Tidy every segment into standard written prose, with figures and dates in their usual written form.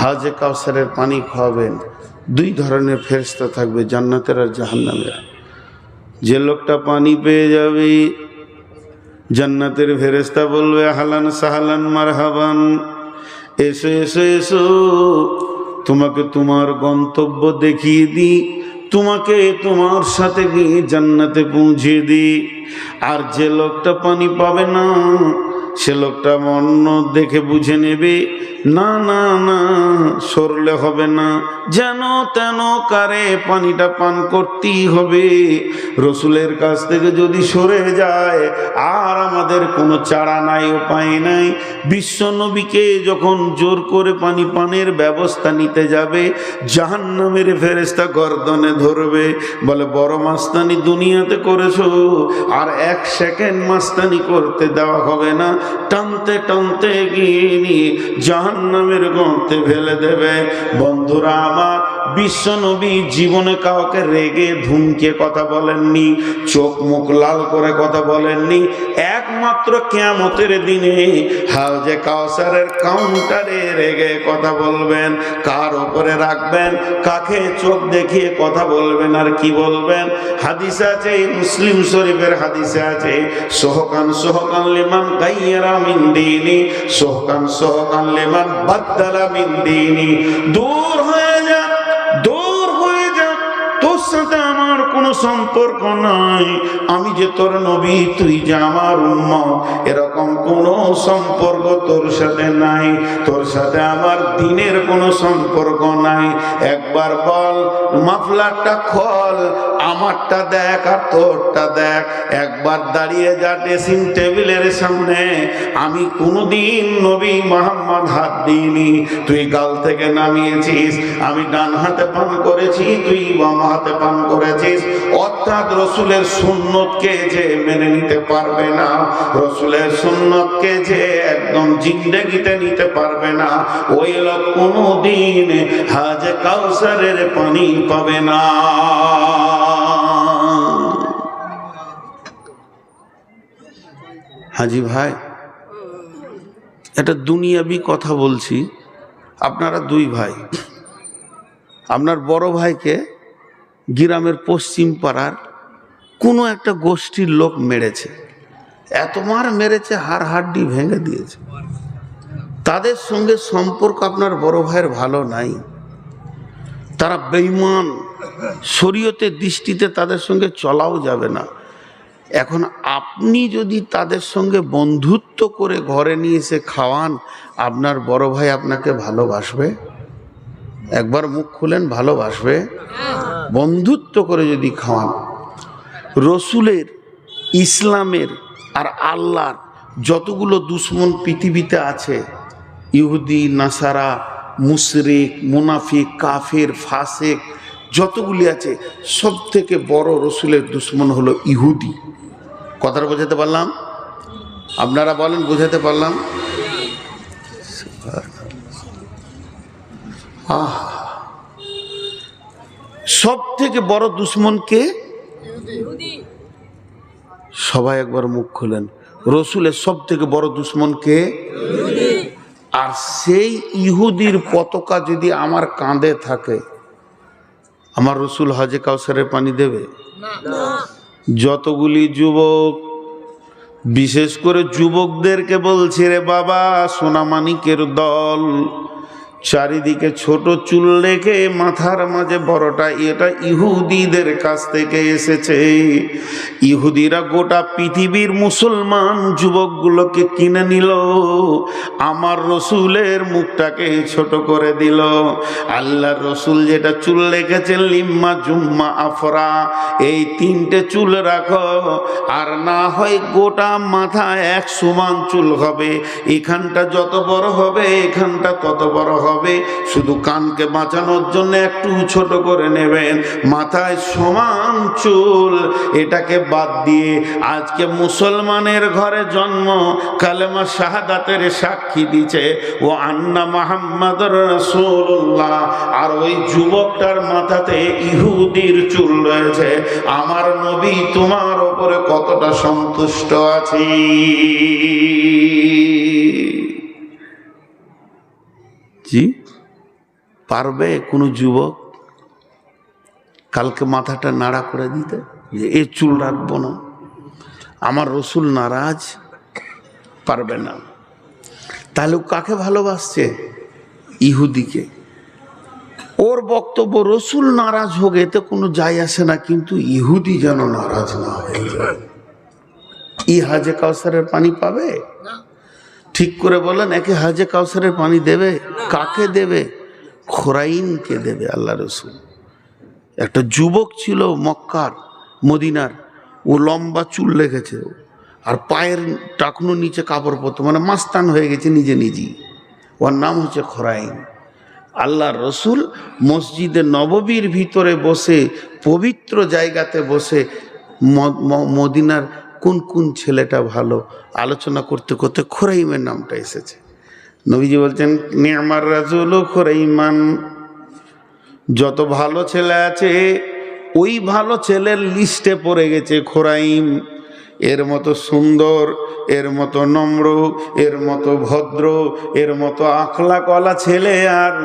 হাজে কাউসারের পানি খাওয়াবেন। দুই ধরনের ফেরেশতা থাকবে, জান্নাতের আর জাহান্নামের। যে লোকটা পানি পেয়ে যাবে, জান্নাতের ফেরেশতা বলবে হালান সাহালান মারহাবান, এসো এসো এসো, তোমাকে তোমার গন্তব্য দেখিয়ে দিই, তোমাকে তোমার সাথে গিয়ে জান্নাতে পৌঁছে দিই। আর যে লোকটা পানি পাবে না, সে লোকটা অন্য দেখে বুঝে নেবে, না না না, সরলে হবে না, যেন তেন কারে পানিটা পান করতেই হবে। রসুলের কাছ থেকে যদি সরে যায় আর আমাদের কোনো চারা নাই, উপায় নাই। বিশ্ব নবীকে যখন জোর করে পানি পানের ব্যবস্থা নিতে যাবে, জাহান্নামের ফেরেশতা গর্দনে ধরবে, বলে বড় মাস্তানি দুনিয়াতে করেছো, আর এক সেকেন্ড মাস্তানি করতে দেওয়া হবে না। টানতে টানতে গিয়ে নিয়ে জাহান্নামের গর্তে ফেলে দেবে। বন্ধুরা আমার, বিশ্ব নবী জীবনে কাউকে রেগে ধুমকে কথা বলেননি, চোখ মুখ লাল করে কথা বলেননি। একমাত্র কিয়ামতের দিনে হাউজে কাউসারের কাউন্টারে রেগে কথা বলবেন। কার উপরে রাখবেন, কাকে চোখ দেখিয়ে কথা বলবেন আর কি বলবেন? হাদিসে আছে, মুসলিম শরীফের হাদিসে আছে, সোহকান সোহকান লিমান গায়্যারা মিন দীনি, সোহকান সোহকান লিমান বাদদালা মিন দীনি। দূর হয়ে যা, দূর হয়ে যা, তোর সাথে আমার কোনো সম্পর্ক নাই। আমি যে তোর নবী, তুই যে আমার উম্মত, এরকম কোনো সম্পর্ক তোর সাথে নাই। তোর সাথে আমার দিনের কোনো সম্পর্ক নাই। একবার বল, মাফলারটা খোল, আমারটা দেখ আর তোরটা দেখ। একবার দাঁড়িয়ে যা ড্রেসিং টেবিলের সামনে। আমি কোনোদিন নবী মুহাম্মদ হাত দিইনি, তুই গাল থেকে নামিয়েছিস। আমি ডান হাতে পান করেছি, তুই বাম হাতে পান করেছিস। অর্থাৎ রসুলের সুন্নতকে যে মেনে নিতে পারবে না, রসুলের সুন্নতকে যে একদম জিন্দেগিতে নিতে পারবে না, ওই লোক কোনোদিন হাজে কাউসারের পানি পাবে না। হাজি ভাই, এটা দুনিয়াবি কথা বলছি। আপনারা দুই ভাই, আপনার বড় ভাইকে গ্রামের পশ্চিম পাড়ার কোনো একটা গোষ্ঠীর লোক মেরেছে, এত মার মেরেছে, হাড় হাড্ডি ভেঙে দিয়েছে। তাদের সঙ্গে সম্পর্ক আপনার বড় ভাইয়ের ভালো নাই, তারা বেঈমান, শরীয়তের দৃষ্টিতে তাদের সঙ্গে চলাও যাবে না। এখন আপনি যদি তাদের সঙ্গে বন্ধুত্ব করে ঘরে নিয়ে এসে খাওয়ান, আপনার বড় ভাই আপনাকে ভালোবাসবে? একবার মুখ খুলেন, ভালোবাসবে? বন্ধুত্ব করে যদি খাওয়ান। রসুলের, ইসলামের আর আল্লাহর যতগুলো দুশ্মন পৃথিবীতে আছে, ইহুদি, নাসারা, মুশরিক, মুনাফিক, কাফের, ফাসেক, যতগুলি আছে, সব থেকে বড় রসুলের দুশ্মন হলো ইহুদি। কথাটা বোঝাতে পারলাম? আপনারা বলেন, বোঝাতে পারলাম? সব থেকে বড় দুশ্মন কে? সবাই একবার মুখ খুলেন। রসুলের সব থেকে বড় দুশ্মন কে? আর সেই ইহুদির পতাকা যদি আমার কাঁধে থাকে, আমার রসুল হাজে কাউসারের পানি দেবে? যতগুলি যুবক, বিশেষ করে যুবকদেরকে বলছে, রে বাবা, সোনামানিকের দল, চারিদিকে ছোট চুল রেখে মাথার মাঝে বড়টা, এটা ইহুদিদের কাছ থেকে এসেছে। ইহুদিরা গোটা পৃথিবীর মুসলমান যুবকগুলোকে কিনে নিল, আমার রসুলের মুখটাকে ছোট করে দিল। আল্লাহর রসুল যেটা চুল রেখেছেন, লিম্মা জুম্মা আফরা, এই তিনটে চুল রাখো, আর না হয় গোটা মাথা এক সমান চুল হবে। এখানটা যত বড় হবে, এখানটা তত বড় হবে। শুধু কানকে বাঁচানোর জন্য একটু ছোট করে নেবেন, মাথায় সমান চুল, এটাকে বাদ দিয়ে আজকে মুসলমানের ঘরে জন্ম, কালেমা শাহাদাতের সাক্ষী দিচ্ছে, ও আন্না মুহাম্মাদুর রাসূলুল্লাহ, আর ওই যুবকটার মাথাতে ইহুদির চুল রয়েছে। আমার নবী তোমার উপরে কতটা সন্তুষ্ট আছি? জি, পারবে কোনো যুবক কালকে মাথাটা নাড়া করে দিতে যে এ চুল রাখবো না, আমার রসুল নারাজ? পারবে না। তাহলে কাকে ভালোবাসছে? ইহুদিকে। ওর বক্তব্য রসুল নারাজ হোক এতে কোনো যায় আসে না, কিন্তু ইহুদি যেন নারাজ না হয়ে যায়। ই হাজে কাউসারের পানি পাবে? ঠিক করে বলেন, একে হাজে কাউসারের পানি দেবে? কাকে দেবে? খোরাইনকে দেবে আল্লাহ রসুল। একটা যুবক ছিল মক্কার, মদিনার, ও লম্বা চুল রেখেছে আর পায়ের টাকনো নিচে কাপড় পরতো, মানে মাস্তান হয়ে গেছে নিজে নিজেই। ওর নাম হচ্ছে খোরাইন। আল্লাহ রসুল মসজিদে নববীর ভিতরে বসে, পবিত্র জায়গাতে বসে মদিনার কোন কোন ছেলেটা ভালো আলোচনা করতে করতে খোরাইমের নামটা এসেছে। নবীজি বলছেন, নি'মার রাজুল খোরাইমান, যত ভালো ছেলে আছে ওই ভালো ছেলের লিস্টে পড়ে গেছে খোরাইম। এর মতো সুন্দর, এর মতো নম্র, এর মতো ভদ্র, এর মতো আখলাকওয়ালা ছেলে আর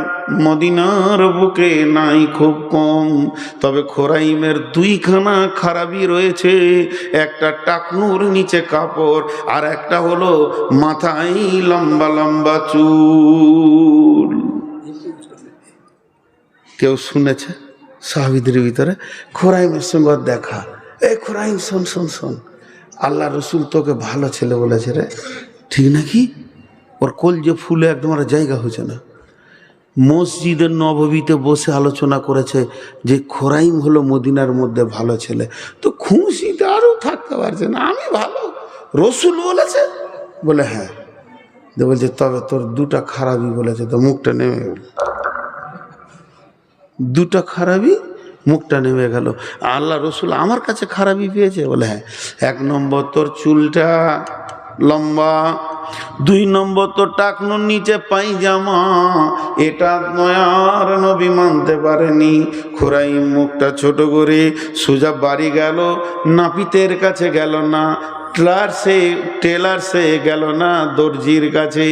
মদিনার বুকে নাই, খুব কম। তবে খোরাইমের দুইখানা খারাপই রয়েছে, একটা টাকনুর নিচে কাপড় আর একটা হলো মাথায় লম্বা লম্বা চুল। কেউ শুনেছে সাহাবীদের ভিতরে খোরাইমের সঙ্গে দেখা? এই খোরাইম শোন শোন শোন, আল্লাহ রসুল তোকে ভালো ছেলে বলেছে রে, ঠিক নাকি? ওর কোল যে ফুলে একদম আর জায়গা হয়েছে না। মসজিদের নববীতে বসে আলোচনা করেছে যে খোরাইম হলো মদিনার মধ্যে ভালো ছেলে। তো খুশিতে আরও থাকতে পারছে না, আমি ভালো, রসুল বলেছে বলে হ্যাঁ। বলছে তবে তোর দুটা খারাপই বলেছে, তো মুখটা নেমে গেল। দুটা খারাপই, মুখটা নেমে গেল। আল্লাহ রসুল আমার কাছে খারাপই পেয়েছে বলে হ্যাঁ। 1 নম্বর তোর চুলটা লম্বা, 2 নম্বর তোর টাকনুর নিচে পায়জামা, এটা নয়ার নবী মানতে পারেনি। খোরাইম মুখটা ছোট করে সোজা বাড়ি গেল, নাপিতের কাছে গেল না, টেলার্সে গেল না, দর্জির কাছে,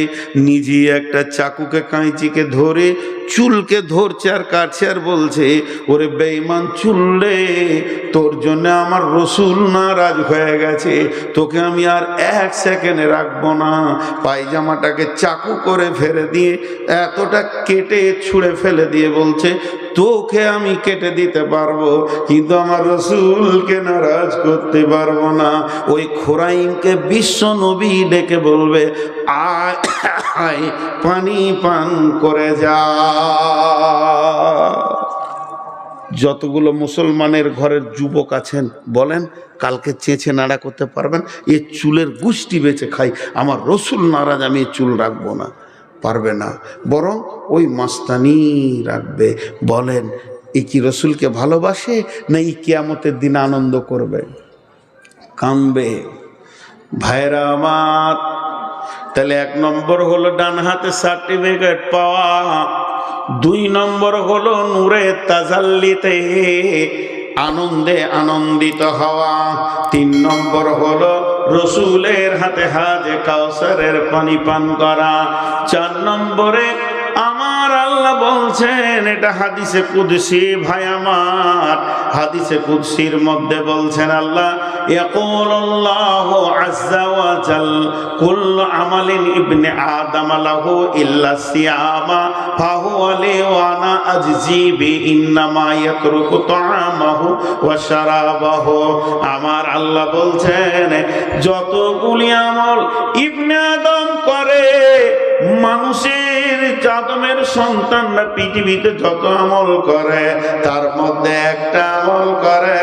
নিজে একটা চাকুকে কাঁচিকে ধরে চুলকে ধরছে আর কাটছে আর বলছে, ওরে বেঈমান চুল রে, তোর জন্য আমার রসুল নারাজ হয়ে গেছে, তোকে আমি আর 1 সেকেন্ডে রাখবো না। পায়জামাটাকে চাকু করে ফেলে দিয়ে, এতটা কেটে ছুঁড়ে ফেলে দিয়ে বলছে, তোকে আমি কেটে দিতে পারবো কিন্তু আমার রসুলকে নারাজ করতে পারবো না। ওই খোরাইমকে বিশ্ব নবী ডেকে বলবে, আয় আয় পানি পান করে যা। যতগুলো মুসলমানের ঘরের যুবক আছেন বলেন, কালকে চেঁচে নাড়া করতে পারবেন? এ চুলের গুষ্টি বেঁচে খাই, আমার রসুল নারাজ, আমি চুল রাখবো না। পারবে না, বরং ওই মাস্তানি রাখবে। বলেন, এ কি রসুলকে ভালোবাসে না এই কিয়ামতের দিন আনন্দ করবে? কামবে। ভাইরা আমার, তাহলে 1 নম্বর হলো ডান হাতে সার্টিফিকেট পাওয়া, 2 নম্বর হলো নূরে তাজাল্লিতে আনন্দে আনন্দিত হওয়া, 3 নম্বর হলো রসুলের হাতে হাজে কাউসারের পানি পান করা, 4 নম্বরে আমার আল্লাহ বলছেন, এটা হাদিসে কুদসি ভাই আমার, হাদিসে কুদসির মধ্যে বলছেন আল্লাহ, ইয়াকুলুল্লাহু আযজা ওয়া জাল, কুল্লু আমালিন ইবনে আদম লাহু ইল্লা সিয়ামা ফাহুয়া লি ওয়া আনা আজজি বি ইন্নামা ইয়াতরুকু তাআমাহু ওয়া শারাবাহু। আমার আল্লাহ বলছেন, যতগুলি আমল ইবনে আদম করে, মানুষের আদমের সন্তানরা পৃথিবীতে যত আমল করে, তার মধ্যে একটা আমল করে,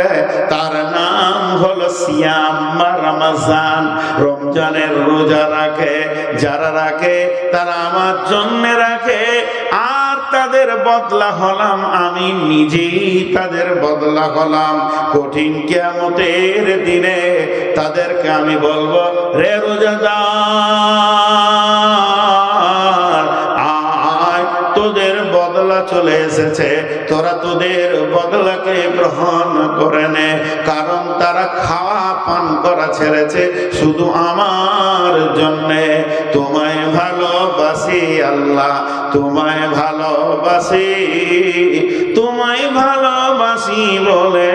তার নাম হলো সিয়াম বা রমজান। রমজানের রোজা রাখে, যারা রাখে তারা আমার জন্য রাখে, আর তাদের বদলা হলাম আমি নিজেই, তাদের বদলা হলাম। কঠিন কিয়ামতের দিনে তাদেরকে আমি বলবো, রে রোজাদার, তোদের বদলা বদলা চলে এসেছে, তোরা তোদের বদলাকে গ্রহণ করে নে, কারণ তারা খাওয়া পান করা ছেড়েছে শুধু আমার জন্যে। তোমায় ভালোবাসি আল্লাহ, তোমায় ভালোবাসি, তোমায় ভালোবাসি বলে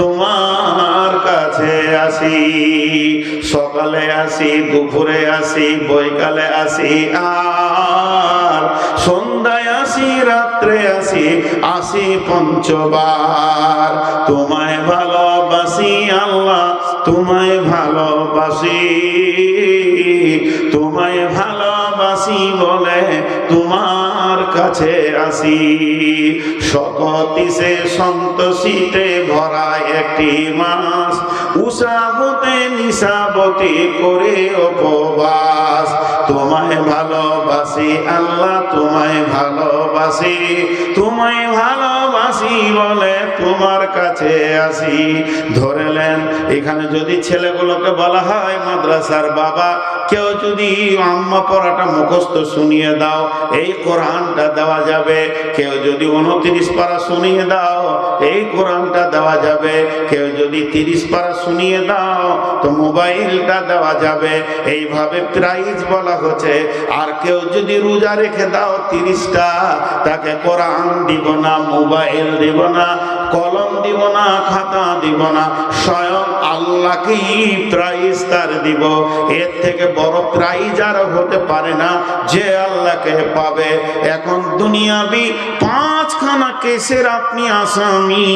তোমার কাছে আসি। সকালে আসি, দুপুরে আসি, বৈকালে আসি, আর সন্ধ্যায় আসি, রাত্রে আসি, আসি পঞ্চবার। তোমায় ভালোবাসি আল্লাহ, তোমায় ভালোবাসি, তোমায় ভালোবাসি বলে তোমার কাছে আসি। শততিসে সন্তোষিতে ভরা একটি মাস, উষা হতে নিশাবতী করে উপবাস। তোমায় ভালোবাসি আল্লাহ, তোমায় ভালোবাসি, তোমায় ভালোবাসি বলে তোমার কাছে আসি। ধরেলেন এখানে যদি ছেলেগুলোকে বলা হয় মাদ্রাসার বাবা, কেউ যদি আম্মা পড়াটা মুখস্থ শুনিয়ে দাও, এই কোরআনটা দেওয়া যাবে। কেউ যদি 29 পারা শুনিয়ে দাও, এই কোরআনটা দেওয়া যাবে। কেউ যদি 30 পারা শুনিয়ে দাও, তো মোবাইলটা দেওয়া যাবে। এইভাবে প্রাইজ বলা হচ্ছে। আর কেউ যদি রোজা রেখে দাও 30টা, তাকে কোরআন দিব না, মোবাইল দিব না, কলম দিব না, খাতা দিব না, স্বয়ং আল্লাহকেই প্রাইজ তার দিব। এর থেকে বড় প্রাইজ আর হতে পারে না যে আল্লাহকে পাবে। এখন দুনিয়াবি 5খানা কেসের আপনি আসামি।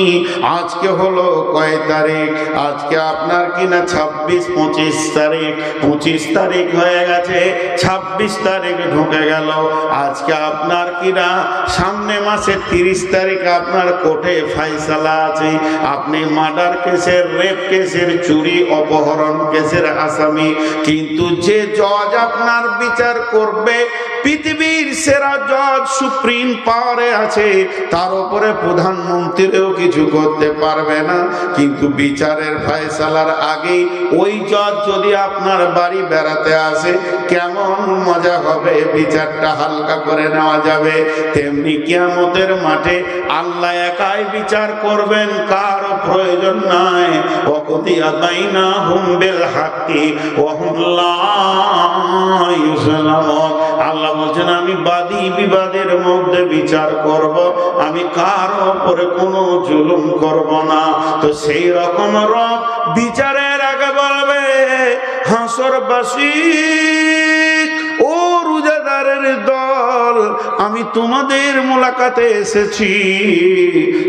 আজকে হলো কয় তারিখ? আজকে আপনার কিনা 26-25 তারিখ। 25 তারিখ হয়ে গেছে, 26 তারিখ ঢুকে গেল। আজকে আপনার কিনা সামনে মাসে 30 তারিখ আপনার কোর্টে ফাইসালা আছে। আপনি মার্ডার কেসের, রেপ কেসের, চুরি অপহরণ কেসের আসামি। কিন্তু যে জজ আপনার বিচার করবে, পৃথিবীর সেরা জজ সুপ্রিম পাওয়ারে আছে, তার উপরে প্রধানমন্ত্রীও কিছু করতে পারবে না। কিন্তু বিচারের ফয়সালার আগে ওই জজ যদি আপনার বাড়ি বেড়াতে আসে, কেমন মজা হবে, বিচারটা হালকা করে নেওয়া যাবে। তেমনি কিয়ামতের মাঠে আল্লাহ একাই বিচার করবেন, কারো প্রয়োজন নাই। ওয়াকুদিয়া বাইনাহুম বিল হাক্কি ওয়া হুম লা ইউযলামুন। আল্লাহ বলছেন আমি বাদী বিবাদের মধ্যে বিচার করব, আমি কারো উপরে কোনো জুলুম করব না। তো সেই রকম রব বিচারের আগে বলবে, হাসরবাসী ও রোজাদারের দল, আমি তোমাদের মোলাকাতে এসেছি।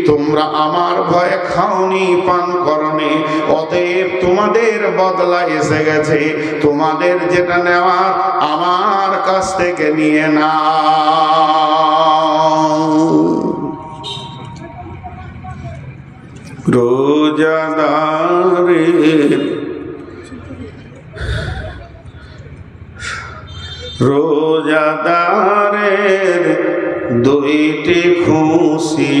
তোমরা আমার ভয়ে খাওনি, পান করনি, অতএব তোমাদের বদলা এসে গেছে। তোমাদের যেটা নেওয়ার আমার কাছ থেকে নিয়ে নাও। রোজাদারের দুইটি খুশি,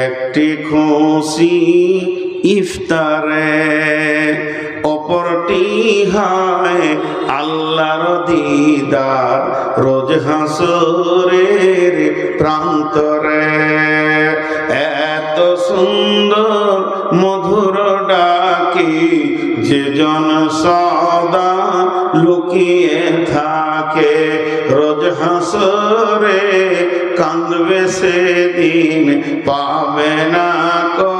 একটি খুশি ইফতারে, অপরটি হয় আল্লাহর দিদার রোজ হাসরের প্রান্তরে। এত সুন্দর মধুর ডাকি যে জন সদা লুকিয়ে থাকে, রোজ হাসরে কাঁদবে সেদিন, পাবে না কো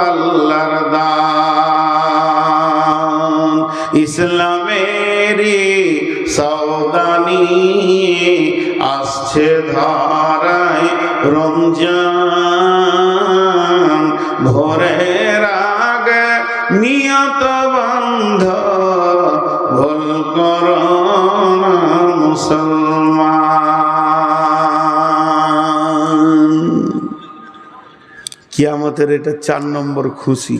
আল্লাহর দান। ইসলামেরই সওদানি আসছে ধারায় রমজান, ভোরের আগে নিয়ত বন্ধ ভুল করো না মুসলমান। কিয়ামতের এটা 4 নম্বর খুশি।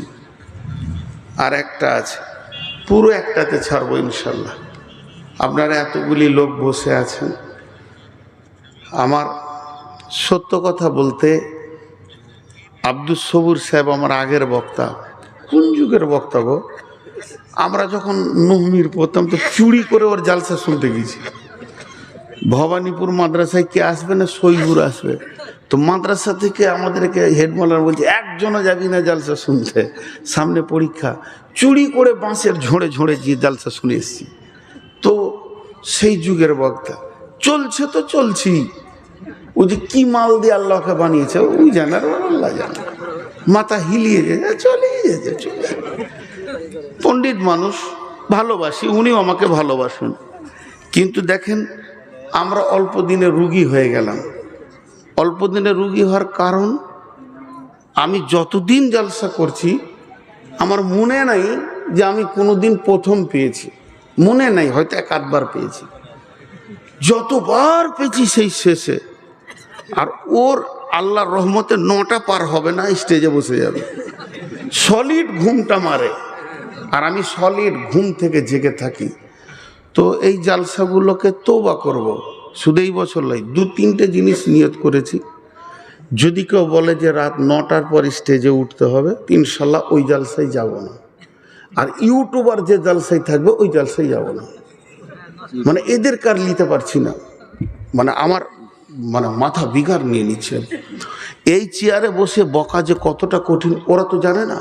আর একটা আছে, পুরো একটাতে ছাড়বো ইনশাল্লাহ। আপনারা এতগুলি লোক বসে আছেন, আমার সত্য কথা বলতে আব্দুস সবুর সাহেব আমার আগের বক্তা, কোন যুগের বক্তা গো? আমরা যখন নহমির পড়তাম তো চুরি করে ওর জালসা শুনতে গেছি। ভবানীপুর মাদ্রাসায় কে আসবে না? সইগুর আসবে, তো মাদ্রাসা থেকে আমাদেরকে হেডমাস্টার বলছে একজনও যাবি না জালসা শুনতে, সামনে পরীক্ষা। চুরি করে বাঁশের ঝোড়ে ঝোড়ে গিয়ে জালসা শুনে এসছি। তো সেই যুগের বক্তা চলছে তো চলছি, ওই যে কি মাল দিয়ে আল্লাহকে বানিয়েছে ওই জানার আল্লাহ জানে, মাথা হিলিয়ে যেতে চলে যেতে চলে। পণ্ডিত মানুষ, ভালোবাসি, উনিও আমাকে ভালোবাসুন, কিন্তু দেখেন আমরা অল্প দিনে রুগী হয়ে গেলাম। অল্প দিনে রুগী হওয়ার কারণ, আমি যতদিন জালসা করছি আমার মনে নাই যে আমি কোনোদিন প্রথম পেয়েছি, মনে নাই, হয়তো এক আধবার পেয়েছি। যতবার পেয়েছি সেই শেষে। আর ওর আল্লাহর রহমতে 9টা পার হবে না স্টেজে বসে যাবে, সলিড ঘুমটা মারে, আর আমি সলিড ঘুম থেকে জেগে থাকি। তো এই জালসাগুলোকে তওবা করব, শুধু এই বছর নয়, 2-3টে জিনিস নিয়ত করেছি। যদি কেউ বলে যে রাত 9টার পর স্টেজে উঠতে হবে, ইনশাল্লাহ ওই জালসায় যাব না। আর ইউটিউবার যে জালসায় থাকবে ওই জালসায় যাব না। মানে এদের কার নিতে পারছি না, মানে আমার মাথা বিগার নিয়ে নিচ্ছে। এই চেয়ারে বসে বকা যে কতটা কঠিন ওরা তো জানে না,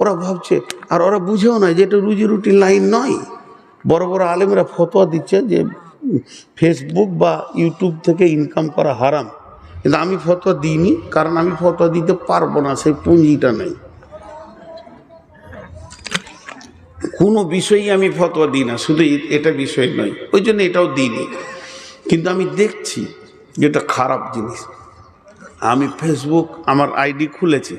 ওরা ভাবছে, আর ওরা বুঝেও না যে এটা রুজি রুটির লাইন নয়। বড় বড় আলেমরা ফতোয়া দিচ্ছে যে ফেসবুক বা ইউটিউব থেকে ইনকাম করা হারাম, কিন্তু আমি ফতোয়া দিইনি, কারণ আমি ফতোয়া দিতে পারবো না, সেই পুঁজিটা নেই। কোনো বিষয়েই আমি ফতোয়া দিই না, শুধু এটা বিষয় নয়, ওই জন্য এটাও দিইনি। কিন্তু আমি দেখছি যেটা খারাপ জিনিস। আমি ফেসবুক আমার আইডি খুলেছি,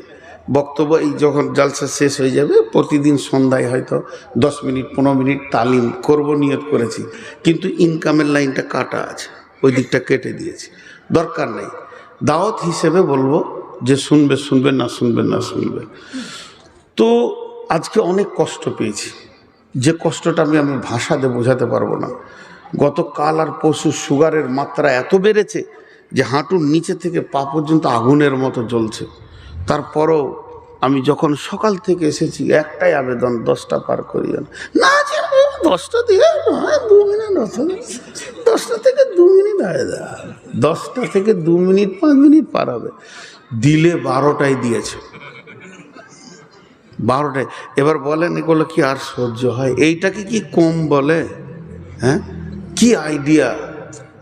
বক্তব্য এই যখন জালসা শেষ হয়ে যাবে প্রতিদিন সন্ধ্যায় হয়তো 10 মিনিট 15 মিনিট তালিম করব নিয়ত করেছি, কিন্তু ইনকামের লাইনটা কাটা আছে, ওই দিকটা কেটে দিয়েছি, দরকার নেই। দাওয়াত হিসেবে বলবো যে শুনবে শুনবে, না শুনবে না শুনবে। তো আজকে অনেক কষ্ট পেয়েছি, যে কষ্টটা আমি ভাষাতে বোঝাতে পারবো না। গতকাল আর পরশু সুগারের মাত্রা এত বেড়েছে যে হাঁটুর নিচে থেকে পা পর্যন্ত আগুনের মতো জ্বলছে। তারপরও আমি যখন সকাল থেকে এসেছি একটাই আবেদন, 10টা পার করিও না। 10টা দিয়ে 2 মিনিট, 10টা থেকে 2 মিনিট আয়, 10টা থেকে 2 মিনিট 5 মিনিট পার হবে। দিলে 12টায় দিয়েছে, 12টায়। এবার বলেন এগুলো কি আর সহ্য হয়? এইটাকে কি কম বলে? হ্যাঁ, কি আইডিয়া।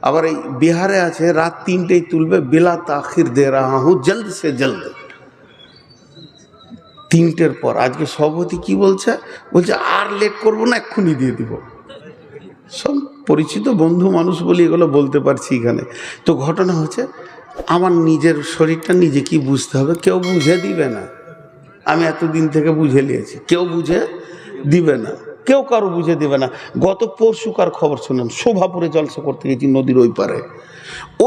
আবার এই বিহারে আছে রাত 3টেই তুলবে, বেলা তাখির দে রাহা হুঁ, জলদ সে জলদ, 3টের পর। আজকে সভাপতি কি বলছে, বলছে আর লেট করবো না, এক্ষুনি দিয়ে দিব। সব পরিচিত বন্ধু মানুষ বলি এগুলো বলতে পারছি এখানে। তো ঘটনা হচ্ছে, আমার নিজের শরীরটা নিজে কি বুঝতে হবে, কেউ বুঝে দিবে না। আমি এতদিন থেকে বুঝে নিয়েছি, কেউ বুঝে দিবে না, কেউ কারো বুঝে দিবে না। গত পরশুকার খবর শুনলাম, শোভাপুরে জলসা করতে গেছি নদীর ওই পারে।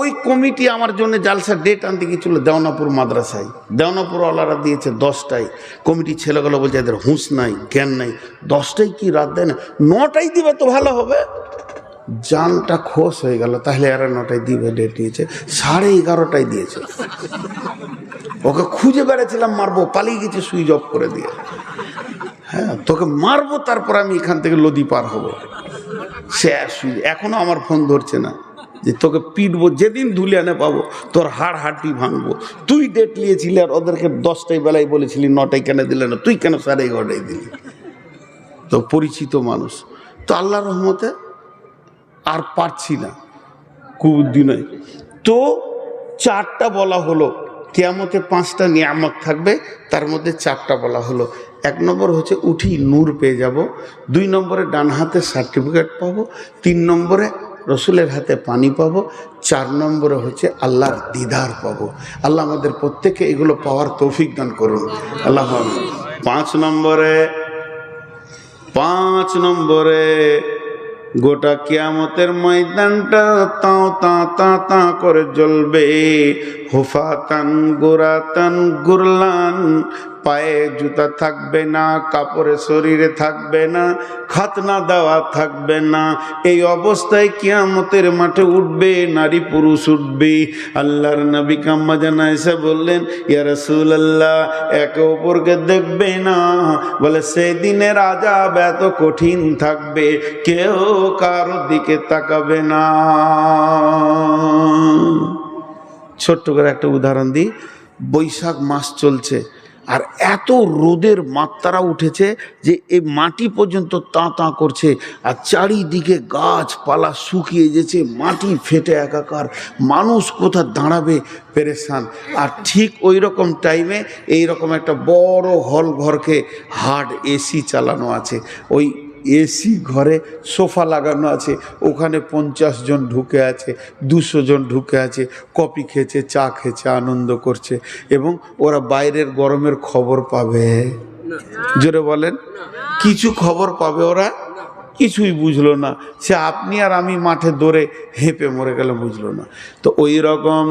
ওই কমিটি আমার জন্য জালসার ডেট আনতে গিয়েছিল দেওনাপুর মাদ্রাসায়। দেওনাপুর ওয়ালারা দিয়েছে 10টায়, কমিটির ছেলেগুলো বলছে এদের হুঁশ নাই, জ্ঞান নাই, 10টায় কি রাত দেয় না, 9টায় দিবে তো ভালো হবে। জানটা খোশ হয়ে গেল, তাহলে এরা 9টায় দিবে, ডেট নিয়েছে 11:30টায় দিয়েছে। ওকে খুঁজে বেড়াচ্ছিলাম, মারবো, পালিয়ে গেছে সুইচ অফ করে দিয়ে। হ্যাঁ, তোকে মারবো, তারপর আমি এখান থেকে নদী পার হবো। সে এখনো আমার ফোন ধরছে না, যে তোকে পিটবো, যেদিন ধুলিয়ানে পাবো তোর হাড় হাড্ডি ভাঙবো। তুই ডেট নিয়েছিলি আর ওদেরকে 10টায় বেলায় বলেছিলি, 9টায় কেন দিলে না, তুই কেন 11:30টায় দিলি? তো পরিচিত মানুষ। তো আল্লাহর রহমতে আর পারছি না, কুবুদ্ধি নয়। তো 4টা বলা হলো, কিয়ামতে 5টা নিয়ামত থাকবে, তার মধ্যে 4টা বলা হলো। 1 নম্বর হচ্ছে উঠি নূর পেয়ে যাব, 2 নম্বরে ডান হাতে সার্টিফিকেট পাবো, 3 নম্বরে রসুলের হাতে পানি পাবো, 4 নম্বরে হচ্ছে আল্লাহর দিদার পাবো। আল্লাহ আমাদের প্রত্যেকে এগুলো পাওয়ার তৌফিক দান করুন, আল্লাহ। 5 নম্বরে গোটা কিয়ামতের ময়দানটা তাও তা তা তা করে জ্বলবে। হুফাতান গুরাতান গুরলান, পায়ে জুতা থাকবে না, কাপড়ে শরীরে থাকবে না, খাতনা দেওয়া থাকবে না। এই অবস্থায় কিয়ামতের মাঠে উঠবে, নারী পুরুষ উঠবে। আল্লাহর নবী কাম্মা জানা এসে বললেন, ইয়া রাসূলুল্লাহ, একে অপরকে দেখবে না। বলে সেই দিনের আযাব এত কঠিন থাকবে, কেউ কারো দিকে তাকাবে না। ছোট্ট করে একটা উদাহরণ দিই, বৈশাখ মাস চলছে আর এত রোদের মাত্রা উঠেছে যে এই মাটি পর্যন্ত তাঁ তাঁ করছে, আর চারিদিকে গাছপালা শুকিয়ে যেছে, মাটি ফেটে একাকার, মানুষ কোথা দাঁড়াবে পেরেশান। আর ঠিক ওই রকম টাইমে এইরকম একটা বড় হল ঘরকে হার্ড এসি চালানো আছে, ওই এসি ঘরে সোফা লাগানো আছে, ওখানে 50 জন ঢুকে আছে, 200 জন ঢুকে আছে, কফি খেয়েছে, চা খেয়েছে, আনন্দ করছে, এবং ওরা বাইরের গরমের খবর পাবে? জোরে বলেন, কিছু খবর পাবে ওরা? কিছুই বুঝলো না। সে আপনি আর আমি মাঠে দৌড়ে হেঁপে মরে গেলে বুঝলো না। তো ওই রকম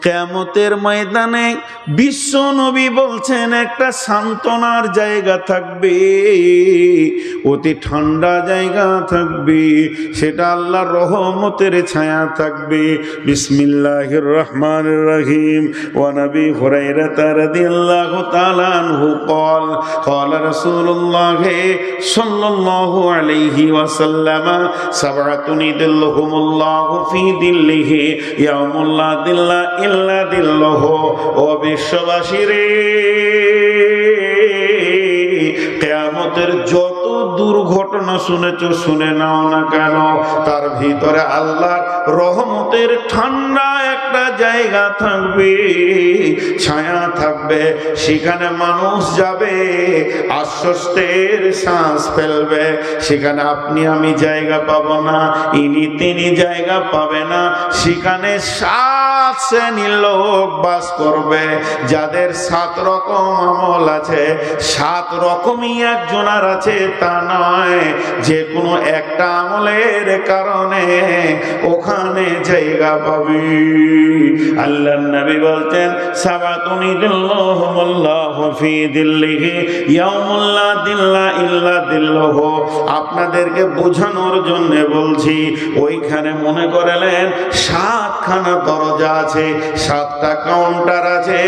কিয়ামতের ময়দানে বিশ্ব নবী বলছেন একটা সান্ত্বনার জায়গা থাকবে, অতি ঠান্ডা জায়গা থাকবে, সেটা আল্লাহর রহমতের ছায়া থাকবে। বিসমিল্লাহির রহমানির রহিম। ওয়া নবী হুরায়রা রাদিয়াল্লাহু তাআলা আনহু قال قال رسول الله صلى الله عليه وسلم سبعة يظلهم الله في ظله يوم لا ظل إلا ظله। ও বিশ্ববাসী রে, কিয়ামতের যত দুর্ঘটনা শুনেছ শুনে নাও না কেন, তার ভিতরে আল্লাহর রহমতের ঠান্ডা একটা জায়গা থাকবে, ছায়া থাকবে, সেখানে মানুষ যাবে, আশ্বস্তের শ্বাস ফেলবে। সেখানে আপনি আমি জায়গা পাবো না, ইনি তিনি জায়গা পাবে না। সেখানে 7 শ্রেণীর লোক বাস করবে, যাদের 7 রকম আমল আছে। 7 রকমই একজনের আছে তা নয়, যে কোনো একটা আমলের কারণে ওখানে জায়গা পাবে। আল্লাহর নবী বলতেন সাবাতুন ইযিল্লুহুমুল্লাহু ফি যিল্লিহি ইয়াউমুল লা যিল্লা ইল্লা যিল্লুহু। আপনাদেরকে বোঝানোর জন্য বলছি, ওইখানে মনে করলেন 7খানা দরজা আছে, 7টা কাউন্টার আছে,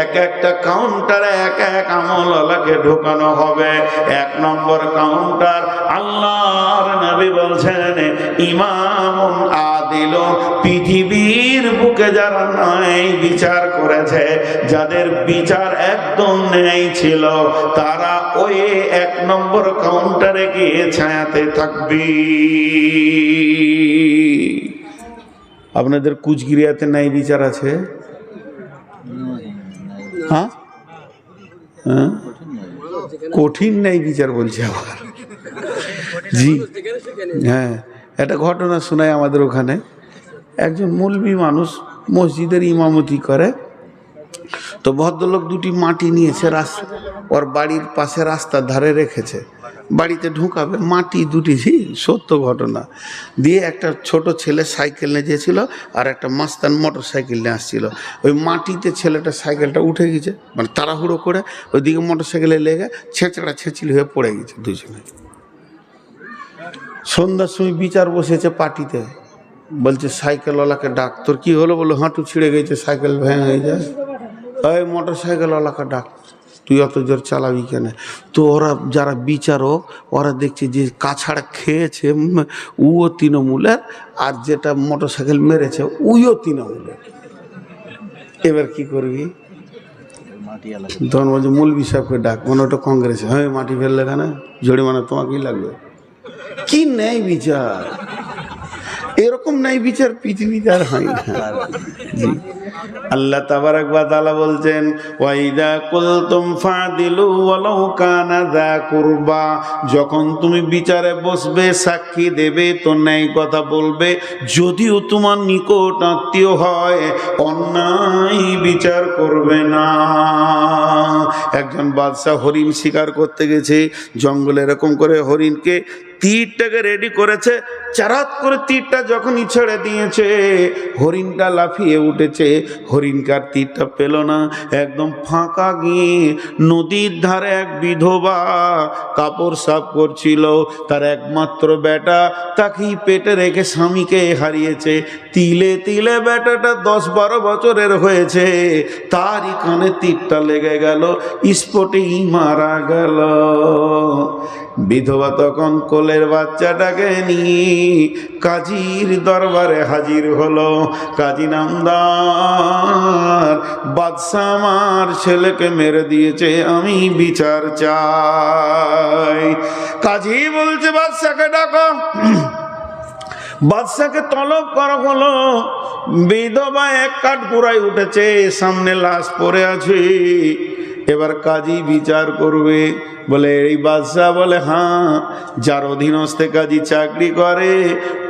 এক একটা কাউন্টারে এক এক আমলওয়ালাকে ঢোকানো হবে। 1 নম্বর কাউন্টার, আল্লাহর নবী বলছেন ইমামুন আদিল, পৃথিবীর বুকে যারা ন্যায় বিচার করেছে, যাদের বিচার একদম ন্যায় ছিল, তারা ওই 1 নম্বর কাউন্টারে গিয়ে ছায়াতে থাকবে। আপনাদের কুচগিরিয়াতে ন্যায় বিচার আছে? হ্যাঁ, কঠিন ন্যায় বিচার বলছে আবার। জি হ্যাঁ, একটা ঘটনা শোনায় আমাদের ওখানে। একজন মৌলবি মানুষ মসজিদের ইমামতি করে, তো ভদ্রলোক 2টি মাটি নিয়েছে, ওর বাড়ির পাশে রাস্তার ধারে রেখেছে, বাড়িতে ঢুকাবে, মাটি 2টি, সত্য ঘটনা দিয়ে। একটা ছোট ছেলে সাইকেল নিয়ে গিয়েছিল, আর একটা মাস্তান মোটর সাইকেল নিয়ে আসছিল। ওই মাটিতে ছেলেটা সাইকেলটা উঠে গেছে, মানে তাড়াহুড়ো করে, ওইদিকে মোটর সাইকেলে লেগে ছেঁচড়া ছেঁচিলি হয়ে পড়ে গেছে দুজনে। সন্ধ্যার সময় বিচার বসেছে পার্টিতে, বলছে সাইকেলওয়ালাকে ডাক। তোর কি হলো? বলো হাঁটু ছিঁড়ে গেছে, সাইকেল ভেঙে যায়। ওই মোটর সাইকেলওয়ালাকে ডাক, তুই অত জোর চালাবি কেন? তো ওরা যারা বিচারক, ওরা দেখছে যে কাছাড়া খেয়েছে উও তৃণমূলের, আর যেটা মোটর সাইকেল মেরেছে উইও তৃণমূলের। এবার কি করবি? তখন বলছে মৌলবি সাহেবকে ডাক, মনে ওটা কংগ্রেসে। হ্যাঁ, মাটি ফেললে কেন? জরিমানা তোমাকেই লাগবে। কি ন্যায় বিচার! এরকম ন্যায় বিচার পৃথিবীতে আর হয় না। জি, আল্লাহ তাবারাক ওয়া তাআলা বলছেন ওয়াইদা কুলতুম ফাদিলু ওয়ালাউ কানা যা কুরবা। যখন তুমি বিচারে বসবে, সাক্ষী দেবে, তো ন্যায় কথা বলবে, যদিও তোমার নিকট আত্মীয় হয়। অন্যায় বিচার করবে না। একজন বাদশা হরিণ শিকার করতে গেছে জঙ্গলে, এরকম করে হরিণকে তীরটাকে রেডি করেছে, চারাত করে তীরটা যখনই ছেড়ে দিয়েছে, হরিণটা লাফিয়ে উঠেছে, হরিণকার তীরটা পেল না। একদম ফাঁকা গিয়ে নদীর ধারে এক বিধবা কাপড় সাফ করছিল, তার একমাত্র বেটা, তাকেই পেটে রেখে স্বামীকে হারিয়েছে। তিলে তিলে বেটাটা 10-12 বছরের হয়েছে, তারই কানে তীরটা লেগে গেল, স্পটেই মারা গেল। বিধবা তখন কোলের বাচ্চাটাকে নিয়ে কাজীর দরবারে হাজির হলো। কাজী নামদার বাদশা আমার ছেলেকে মেরে দিয়েছে, আমি বিচার চাই। কাজী বলছে বাদশাকে ডাকো। বাদশাকে তলব করা হলো। বিধবা এক কাঠগোড়ায় উঠেছে, সামনে লাশ পড়ে আছে। এবার কাজী বিচার করবে। বলে এই বাদশা বলে হ্যাঁ, যার অধীনস্থে কাজী চাকরি করে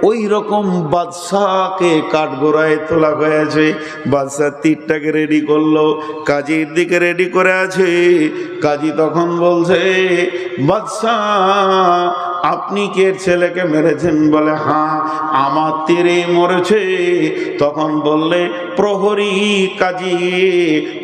ওই রকম বাদশাকে কাঠগোড়ায় তোলা হয়েছে। বাদশা তীরটাকে রেডি করলো, কাজীর দিকে রেডি করে আছে। কাজী তখন বলছে বাদশা আপনি কে ছেলেকে মেরেছেন? বলে হ্যাঁ, আমার তীরে মরেছে। তখন বললে প্রহরী, কাজী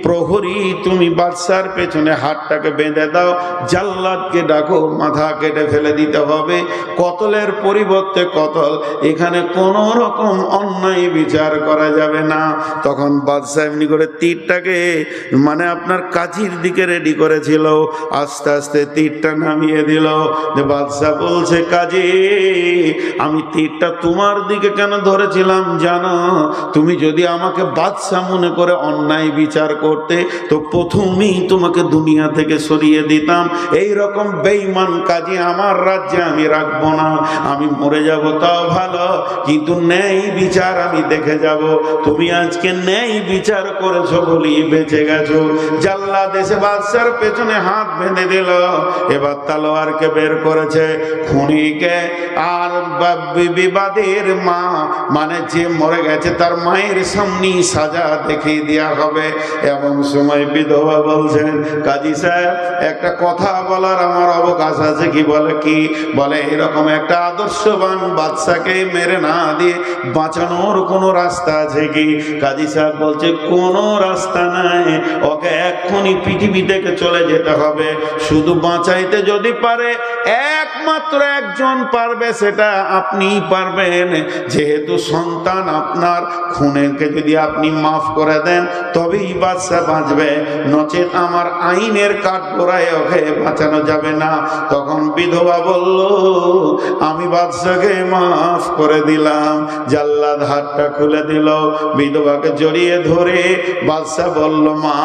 প্রহরী তুমি বাদশার পেছনে হাতটাকে বেঁধে দাও, জাল্লাদকে ডাকো, মাথা কেটে ফেলে দিতে হবে, কতলের পরিবর্তে কতল, এখানে কোনো রকম অন্যায় বিচার করা যাবে না। তখন বাদশা এমনি করে তীরটাকে মানে আপনার কাজীর দিকে রেডি করেছিল, আস্তে আস্তে তীরটা নামিয়ে দিল। বাদশা বলছে কাজী আমি তীরটা তোমার দিকে কেন ধরেছিলাম জানো? তুমি যদি আমাকে বাদশা মনে করে অন্যায় বিচার করতে তো প্রথমেই তোমাকে দুনিয়া থেকে সরিয়ে দিতাম। এই রকম বেঈমান কাজী আমার রাজ্যে আমি রাখবো না, আমি মরে যাব তাও ভালো, কিন্তু ন্যায় বিচার আমি দেখে যাব। তুমি আজকে ন্যায় বিচার করেছো বলেই বেঁচে গেছো। জাল্লাদ এসে বাদশার পেছনে হাত বেঁধে দিল। এবার তলোয়ারকে বের করেছে। খুনিকে আর বিবাদের মা মানে যে মরে গেছে তার মায়ের সামনে সাজা দেখিয়ে দেওয়া হবে। এমন সময় বিধবা বলছেন কাজী সাহেব একটা কথা বলার আমার অবকাশ আছে কি? বলে কি? বলে এরকম একটা আদর্শবান বাদশাকে মেরে না দিয়ে বাঁচানোর কোনো রাস্তা আছে কি? কাজী সাহেব বলছে কোনো রাস্তা নাই, ওকে এক্ষুনি পৃথিবী থেকে চলে যেতে হবে। শুধু বাঁচাইতে যদি পারে একমাত্র একজন পারবে, সেটা আপনিই পারবেন। যেহেতু সন্তান আপনার, খুনেকে যদি আপনি মাফ করে দেন তবেই বাদশা বাঁচবে, নচেত আমার আইনের কাঠগোড়ায় ওকে বাঁচানো যাবে না। তখন বিধবা বলল আমি বাদশাকে মাফ করে দিলাম। জাল্লাদ হাতটা খুলে দিল, বিধবাকে জড়িয়ে ধরে বাদশা বলল মা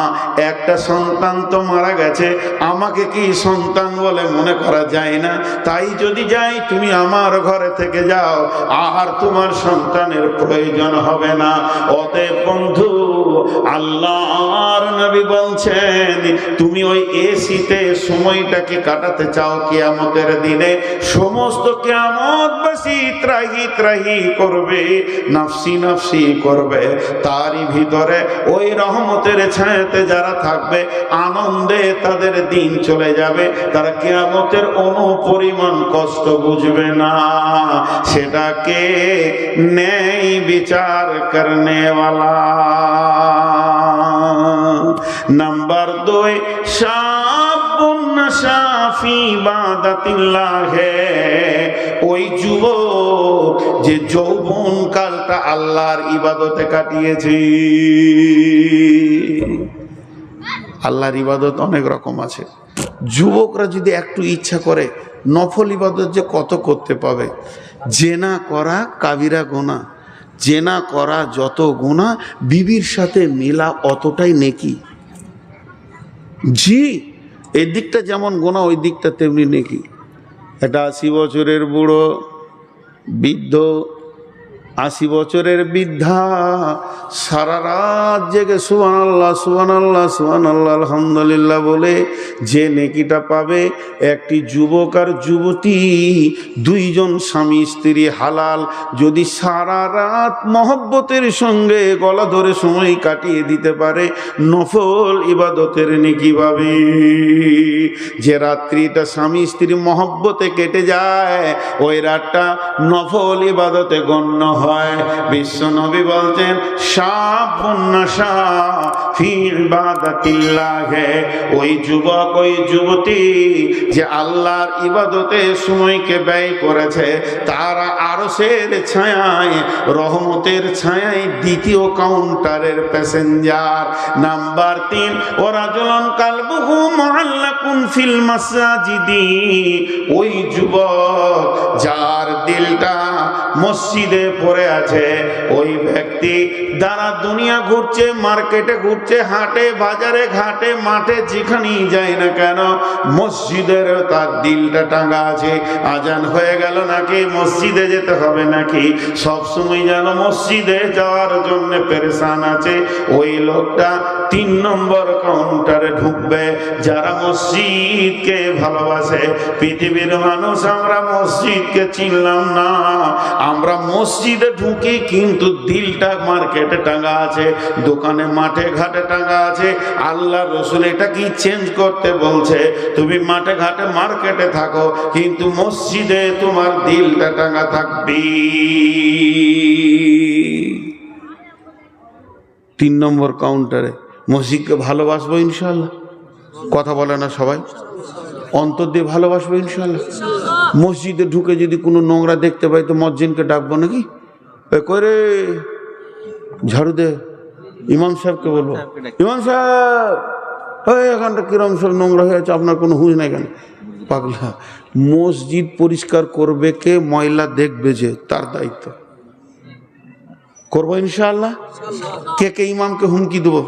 একটা সন্তান তো মারা গেছে, আমাকে কি সন্তান বলে মনে করা যায় না? তাই যদি যাই তুমি আমার ঘরে থেকে যাও, আর তোমার সন্তানের প্রয়োজন হবে না। অতএব বন্ধু আল্লাহর নবী বলছেন তুমি ওই এসিতে সময়টাকে কাটাতে চাও কিয়ামতের দিনে, সমস্ত কিয়ামতবাসী ত্রাহি ত্রাহি করবে, নাফসি নাফসি করবে, তারই ভিতরে ওই রহমতের ছায়াতে যারা থাকবে আনন্দে তাদের দিন চলে যাবে, তারা কিয়ামতের অনুপরিমাণ কষ্ট বুঝবে না। সেটাকে ন্যায় বিচার করনে ওয়ালা। নাম্বার 2 শাবুন নাশা ফি ইবাদাতিল্লাহ, ওই যুবক যে যৌবন কালটা আল্লাহর ইবাদতে কাটিয়েছে। আল্লাহর ইবাদত অনেক রকম আছে। যুবকরা যদি একটু ইচ্ছা করে নফল ইবাদত যে কত করতে পাবে। জেনা করা কাবিরা গুনাহ, জেনা করা যত গুনাহ বিবির সাথে মেলা অতটাই নেকি। জি, এই দিকটা যেমন গুনাহ ওই দিকটা তেমনি নেকি। একটা 80 বছরের বুড়ো বৃদ্ধ, 80 বছরের বৃদ্ধা সারা রাত জেগে সুবহানাল্লাহ সুবহানাল্লাহ সুবহানাল্লাহ আলহামদুলিল্লাহ বলে যে নেকিটা পাবে, একটি যুবক আর যুবতী দুইজন স্বামী স্ত্রী হালাল যদি সারা রাত মহব্বতের সঙ্গে গলা ধরে সময় কাটিয়ে দিতে পারে, নফল ইবাদতের নেকি পাবে। যে রাত্রিটা স্বামী স্ত্রী মহব্বতে কেটে যায় ওই রাতটা নফল ইবাদতে গণ্য হয়। বিশ্ব নবী বলছেন শাবুন নাশা ফি ইবাদাতিল্লাহ, ওই যুবক ওই যুবতী যে আল্লাহর ইবাদতে সময়কে ব্যয় করেছে তারা আরশের ছায়ায় রহমতের ছায়ায় দ্বিতীয় কাউন্টারের প্যাসেঞ্জার। নাম্বার 3 ওয়ারাজুলুন কালবুহু মুআল্লাকুন ফিল মাসাজিদি, ওই যুবক যার দিলটা মসজিদে পড়ে আছে, ওই ব্যক্তি যারা দুনিয়া ঘুরছে, মার্কেটে ঘুরছে, ঢুকছে হাটে বাজারে ঘাটে মাঠে যেখানেই যায় না কেন মসজিদের তার দিলটা টাঙ্গা আছে। আজান হয়ে গেল নাকি মসজিদে যেতে হবে নাকি, সবসময় যেন মসজিদে যাওয়ার জন্য পেরেশান আছে। ওই লোকটা 3 নম্বর কাউন্টারে ঢুকবে। যারা মসজিদকে ভালোবাসে, পৃথিবীর মানুষ আমরা মসজিদকে চিনলাম না, আমরা মসজিদে ঢুকি কিন্তু দিলটা মার্কেটে টাঙ্গা আছে, দোকানে মাঠে ঘাটে টাঙ্গা আছে। আল্লাহ রসুল এটা কি চেঞ্জ করতে বলছে, তুমি মাঠে ঘাটে মার্কেটে থাকো কিন্তু মসজিদে তোমার দিলটা টাঙ্গা থাকবে। 3 নম্বর কাউন্টারে মসজিদকে ভালোবাসবো ইনশাআল্লাহ। কথা বলে না সবাই? অন্তর দিয়ে ভালোবাসবো ইনশাআল্লাহ। মসজিদে ঢুকে যদি কোনো নোংরা দেখতে পাই তো মসজিদকে ডাকবো নাকি, করে ঝাড়ু দে, ইমাম সাহেবকে বলবো, ইমাম সাহেব এখানটা কিরম সব নোংরা হয়ে আছে, আপনার কোনো হুঁশ নাই কেন? পাগলা, মসজিদ পরিষ্কার করবে কে, ময়লা দেখবে যে, তার দায়িত্ব। করবো ইনশাআল্লাহ। কে কে ইমামকে হুমকি দেবো?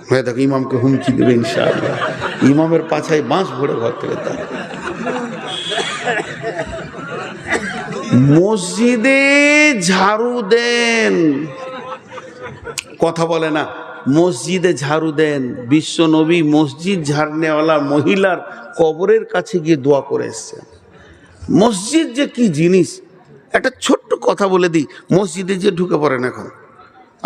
হ্যাঁ দেখো, ইমামকে হুমকি দেবে ইনশাআল্লাহ, ইমামের পাছায় বাঁশ ভরে ঘর থেকে তার। মসজিদে ঝাড়ু দেন, কথা বলে না, মসজিদে ঝাড়ু দেন। বিশ্ব নবী মসজিদ ঝাড়নেওয়ালা মহিলার কবরের কাছে গিয়ে দোয়া করে এসছেন। মসজিদ যে কি জিনিস, একটা ছোট্ট কথা বলে দিই, মসজিদে যে ঢুকে পড়েন এখন,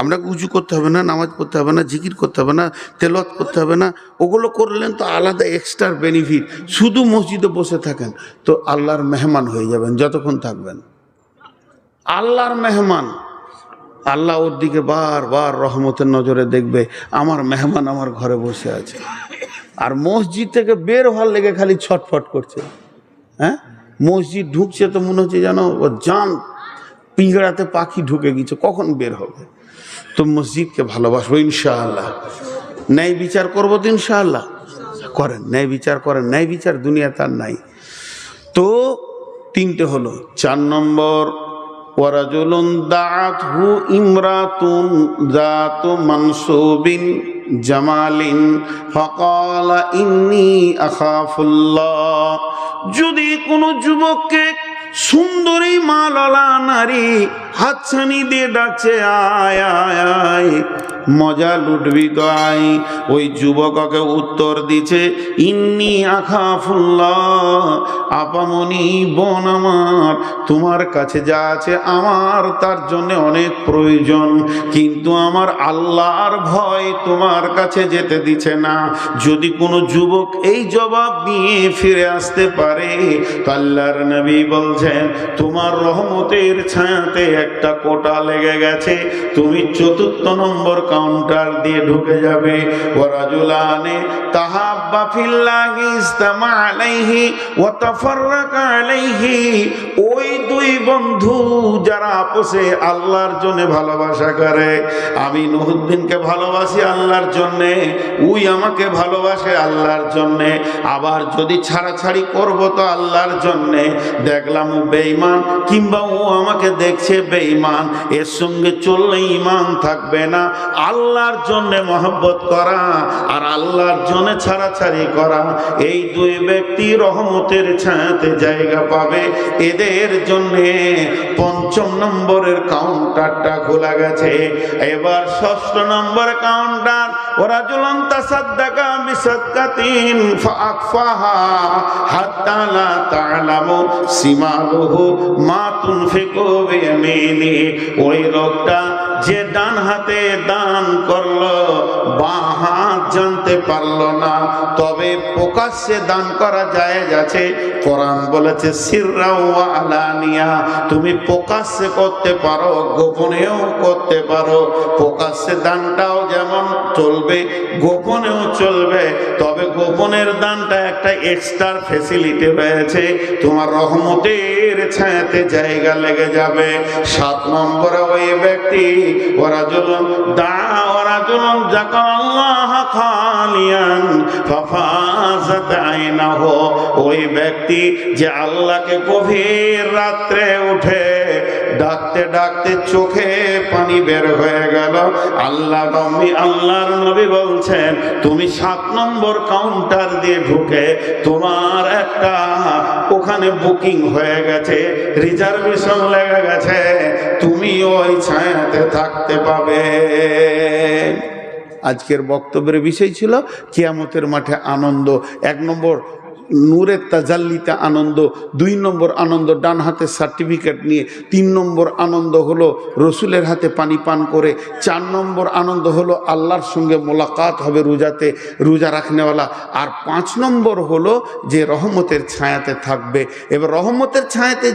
আপনাকে উঁচু করতে হবে না, নামাজ পড়তে হবে না, জিকির করতে হবে না, তেলাওয়াত করতে হবে না, ওগুলো করলেন তো আলাদা এক্সট্রা বেনিফিট। শুধু মসজিদে বসে থাকেন তো আল্লাহর মেহমান হয়ে যাবেন যতক্ষণ থাকবেন। আল্লাহর মেহমান, আল্লাহ ওর দিকে বারবার রহমতের নজরে দেখবে, আমার মেহমান আমার ঘরে বসে আছে। আর মসজিদ থেকে বের হওয়ার লেগে খালি ছটফট করছে। হ্যাঁ, মসজিদ ঢুকছে তো মনে হচ্ছে যেন ও জান পিঁজড়াতে পাখি ঢুকে গেছে, কখন বের হবে। তো মসজিদকে ভালোবাসবো ইনশাআল্লাহ। ন্যায় বিচার করবো তো ইনশাআল্লাহ। করেন, ন্যায় বিচার করেন, ন্যায় বিচার দুনিয়া তার নাই। তো 3টে হলো। 4 নম্বর, ওয়ারাজুলুন দাআতহু ইমরাতুন যাতু মানসুবিন জামালিন ফাকালা ইন্নী আখাফুল্লাহ। যদি কোনো যুবককে সুন্দরী মালালা নারী হাতছানি দিয়ে ডাকছে, আয় আয় আয় মজা লুটবি তো আয়, ওই যুবককে উত্তর দিছে, ইন্নী আখাফুল্লাহ, আপামনি বোন আমার, তোমার কাছে যা আছে আমার তার জন্য অনেক প্রয়োজন, কিন্তু আমার আল্লাহর ভয় তোমার কাছে যেতে দিছে না। যদি কোনো যুবক এই জবাব নিয়ে ফিরে আসতে পারে তো আল্লাহর নবী বলছেন, তোমার রহমতের ছায়াতে একটা কোটা লেগে গেছে, তুমি 4 নম্বর কাউন্টার দিয়ে ঢুকে যাবে। ওয়ারাজুলানে তাহাব্বা ফিল্লাহি ইসতামা আলাইহি ওয়া তাফাররাকা আলাইহি, ওই 2 বন্ধু যারা আপসে আল্লাহর জন্য ভালোবাসা করে, আমি নুরউদ্দিনকে ভালোবাসি আল্লাহর জন্য, ওই আমাকে ভালোবাসে আল্লাহর জন্য, আবার যদি ছাড়াছাড়ি করব তো আল্লাহর জন্য, দেখলাম ও বেঈমান কিংবা ও আমাকে দেখছে বেঈমান, এর সঙ্গে চললে ঈমান থাকবে না। আল্লাহর জন্য মহব্বত করা আর আল্লাহর জন্য ছাড়াছাড়ি করা, এই 2 ব্যক্তি রহমতের ছায়াতে জায়গা পাবে। এদের জন্য 5 নম্বরের কাউন্টারটা খোলা গেছে। এবার 6 নম্বর কাউন্টার, ওয়ারাজুলুন তাসাদ্দাকা বিসাদকাতিন ফাআকফাহা হাত্তা লা তা'লামু সিমালুহু মা তুনফিকু বিয়ামিনি। ওই লোকটা যে ডান হাতে দান করলো বাঁ হাত জানতে পারলো না, তবে প্রকাশ্যে দান করা জায়েজ আছে। কোরআন বলেছে সিররা ওয়া আলানিয়া, তুমি প্রকাশ্যে করতে পারো, গোপনেও করতে পারো। প্রকাশ্যে দানটাও যেমন চলবে, গোপনেও চলবে, তবে গোপনের দানটা একটা এক্সট্রা ফ্যাসিলিটি রয়েছে, তোমার রহমতের ছায়াতে জায়গা লেগে যাবে। 7 নম্বরে ওই ব্যক্তি, ওয়ারাজুলুন যাকারাল্লাহ খালিয়ান ফাফাযাত আইনাহু, ওই ব্যক্তি যে আল্লাহকে গভীর রাত্রে উঠে ডাকতে ডাকতে চোখে পানি বের হয়ে গেল। আল্লাহর নবী বলছেন তুমি 7 নম্বর কাউন্টার দিয়ে ঢুকে তোমার একটা ওখানে বুকিং হয়ে গেছে, রিজার্ভেশন লেগে গেছে, তুমি ওই ছায়াতে থাকতে পাবে। আজকের বক্তব্যের বিষয় ছিল কিয়ামতের মাঠে আনন্দ। 1 নম্বর নূরের তাজাল্লিতে আনন্দ, 2 নম্বর আনন্দ ডান হাতে সার্টিফিকেট নিয়ে, 3 নম্বর আনন্দ হলো রসুলের হাতে পানি পান করে, 4 নম্বর আনন্দ হলো আল্লাহর সঙ্গে মোলাকাত হবে রোজাতে, রোজা রাখনেওয়ালা, আর 5 নম্বর হলো যে রহমতের ছায়াতে থাকবে। এবার রহমতের ছায়াতে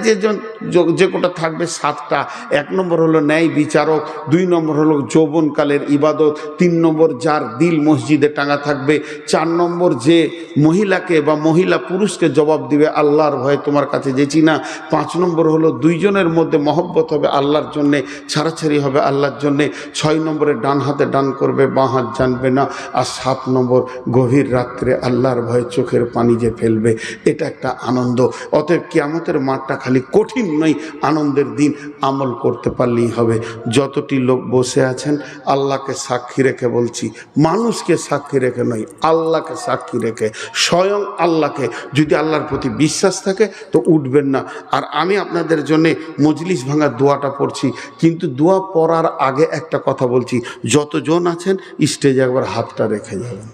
যে কোটা থাকবে 7টা। 1 নম্বর হলো ন্যায় বিচারক, 2 নম্বর হলো যৌবনকালের ইবাদত, 3 নম্বর যার দিল মসজিদে টাঙা থাকবে, 4 নম্বর যে মহিলাকে বা মহিলা পুরুষকে জবাব দিবে আল্লাহর ভয়ে তোমার কাছে যেছি না, 5 নম্বর হলো 2 জনের মধ্যে মহব্বত হবে আল্লাহর জন্যে, ছাড়াছাড়ি হবে আল্লাহর জন্যে, 6 নম্বরে ডান হাতে ডান করবে বাঁ হাত জানবে না, আর 7 নম্বর গভীর রাত্রে আল্লাহর ভয়ে চোখের পানি যে ফেলবে। এটা একটা আনন্দ। অতএব কিয়ামতের মাঠটা খালি কঠিন নয়, আনন্দের দিন। আমল করতে পারলেই হবে। যতটি লোক বসে আছেন আল্লাহকে সাক্ষী রেখে বলছি, মানুষকে সাক্ষী রেখে নয়, আল্লাহকে সাক্ষী রেখে, স্বয়ং আল্লাহকে, যদি আল্লাহর প্রতি বিশ্বাস থাকে তো উঠবেন না। আর আমি আপনাদের জন্য মজলিস ভাঙা দোয়াটা পড়ছি, কিন্তু দোয়া পড়ার আগে একটা কথা বলছি, যতজন আছেন স্টেজে একবার হাতটা রেখে যাবেন।